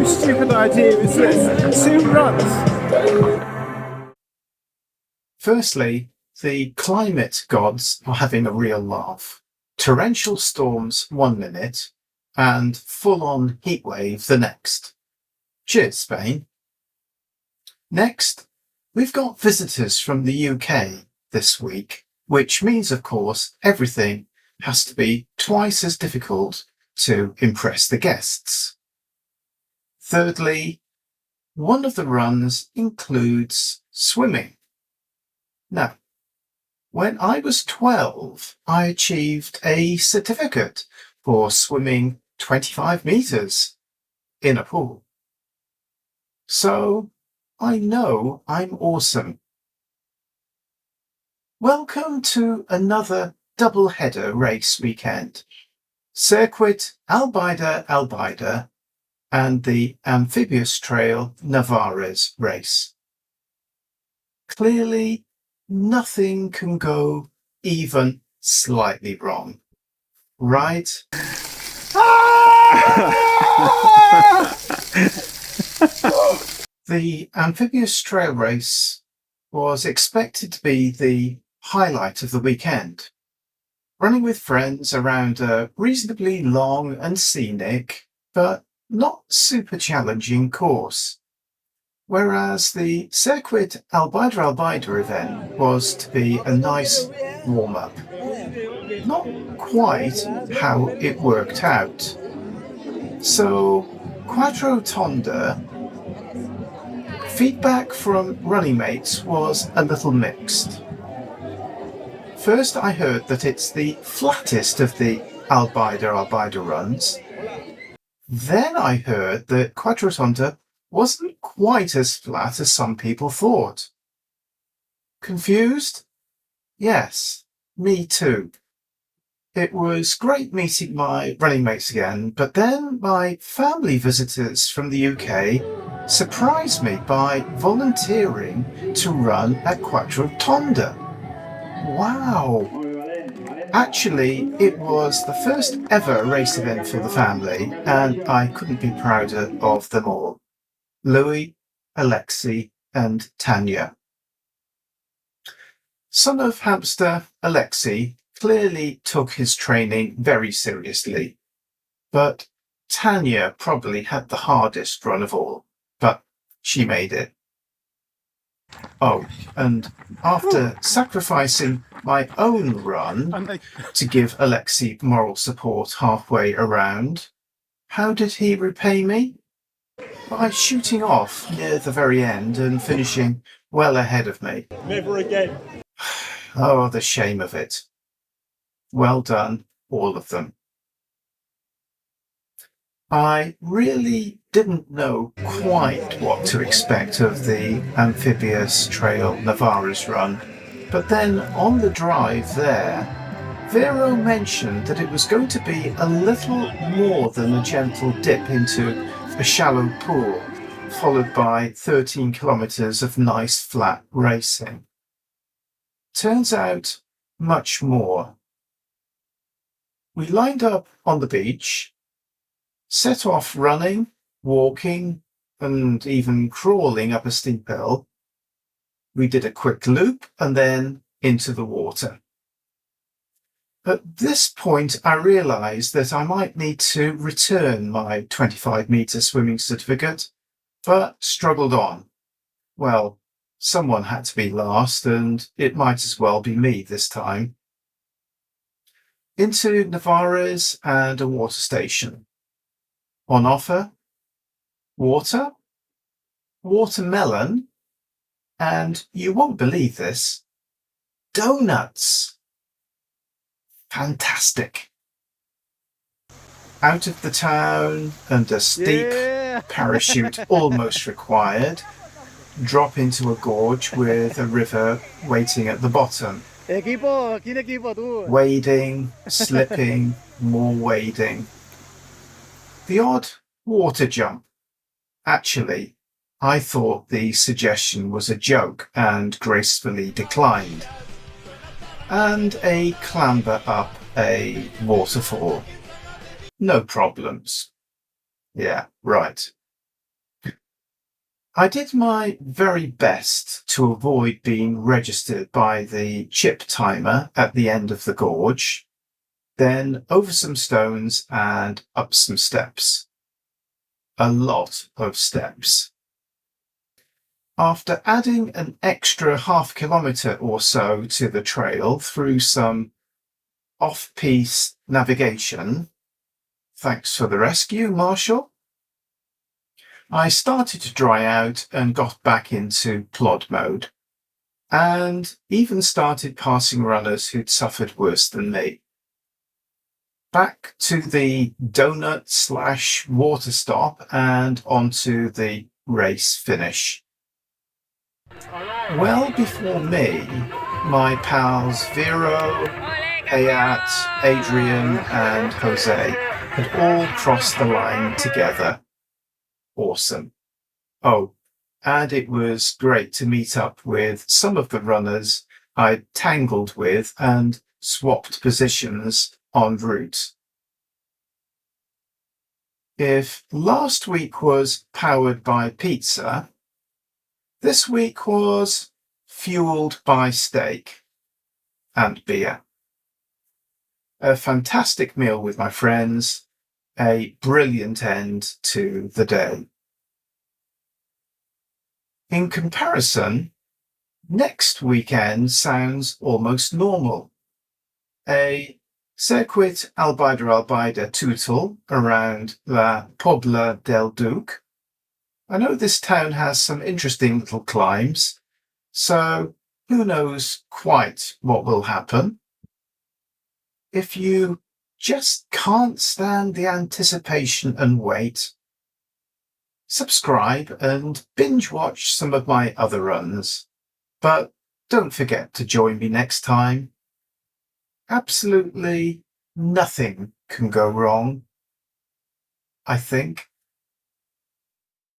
stupid idea is this? Who runs? Firstly, the climate gods are having a real laugh. Torrential storms 1 minute and full-on heatwave the next. Cheers, Spain. Next, we've got visitors from the UK this week, which means, of course, everything has to be twice as difficult to impress the guests. Thirdly, one of the runs includes swimming. Now, when I was 12, I achieved a certificate for swimming 25 metres in a pool. So I know I'm awesome. Welcome to another double-header race weekend. Circuit Albaida Albaida and the Amphibious Trail Navarrés race. Clearly, nothing can go even slightly wrong, right? The Amphibious Trail race was expected to be the highlight of the weekend, running with friends around a reasonably long and scenic, but not super challenging course. Whereas the Circuit Albaida Albaida event was to be a nice warm-up. Not quite how it worked out. So, Quatretonda, feedback from running mates was a little mixed. First I heard that it's the flattest of the Albaida Albaida runs. Then I heard that Quatretonda wasn't quite as flat as some people thought. Confused? Yes, me too. It was great meeting my running mates again, but then my family visitors from the UK surprised me by volunteering to run at Quatretonda. Wow! Actually, it was the first ever race event for the family, and I couldn't be prouder of them all. Louis, Alexei, and Tanya. Son of Hamster, Alexei clearly took his training very seriously, but Tanya probably had the hardest run of all, but she made it. Oh, and after sacrificing my own run to give Alexei moral support halfway around, how did he repay me? By shooting off near the very end and finishing well ahead of me. Never again. Oh, the shame of it. Well done, all of them. I really didn't know quite what to expect of the Amphibious Trail Navarrés run, but then on the drive there, Vero mentioned that it was going to be a little more than a gentle dip into a shallow pool, followed by 13 kilometres of nice flat racing. Turns out, much more. We lined up on the beach, set off running, walking, and even crawling up a steep hill. We did a quick loop and then into the water. At this point, I realised that I might need to return my 25-metre swimming certificate, but struggled on. Well, someone had to be last, and it might as well be me this time. Into Navarrés and a water station. On offer, water, watermelon, and you won't believe this, donuts. Fantastic. Out of the town and a steep parachute almost required. Drop into a gorge with a river waiting at the bottom. Wading, slipping, more wading. The odd water jump. Actually, I thought the suggestion was a joke and gracefully declined. And a clamber up a waterfall. No problems. Yeah, right. I did my very best to avoid being registered by the chip timer at the end of the gorge, then over some stones and up some steps. A lot of steps. After adding an extra half-kilometre or so to the trail through some off-piste navigation, thanks for the rescue, Marshall, I started to dry out and got back into plod mode, and even started passing runners who'd suffered worse than me. Back to the donut/water stop and onto the race finish. Well before me, my pals Vero, Hayat, Adrian and Jose had all crossed the line together. Awesome. Oh, and it was great to meet up with some of the runners I'd tangled with and swapped positions en route. If last week was powered by pizza, this week was fueled by steak and beer. A fantastic meal with my friends, a brilliant end to the day. In comparison, next weekend sounds almost normal. A Circuit Albaida Albaida tootle around La Pobla del Duc. I know this town has some interesting little climbs, so who knows quite what will happen. If you just can't stand the anticipation and wait, subscribe and binge watch some of my other runs. But don't forget to join me next time. Absolutely nothing can go wrong, I think.